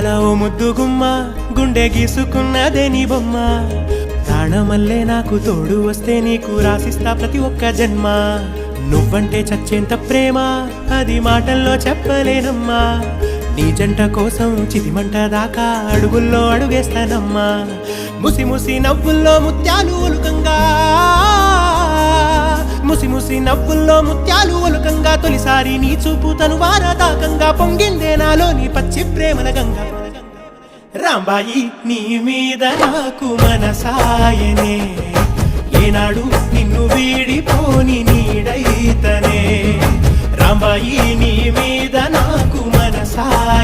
అందాల ఓ ముద్దు గుమ్మ గుండె గీసుకున్నదే నీ బొమ్మ ప్రాణమల్లే నాకు తోడు వస్తే నీకు రాసిస్తా ప్రతి ఒక్క జన్మ నువ్వంటే చచ్చేంత ప్రేమ అది మాటల్లో చెప్పలేనమ్మా నీ జంట కోసం చితిమంట దాకా అడుగుల్లో అడుగేస్తానమ్మా ముసి ముసి నవ్వుల్లో ముత్యాలు ఒలుకంగా ముసి ముసి నవ్వుల్లో ముత్యాలు ఒలుకంగా తొలిసారి నీ చూపు తను వారదాకంగా పొంగిందే నాలోని పచ్చి ప్రేమల గంగా రాంబాయి నీ మీద నాకు మనసాయనే ఏనాడు నిన్ను వీడిపోని నీడైతనే రాంబాయి నీ మీద నాకు మనసాయనే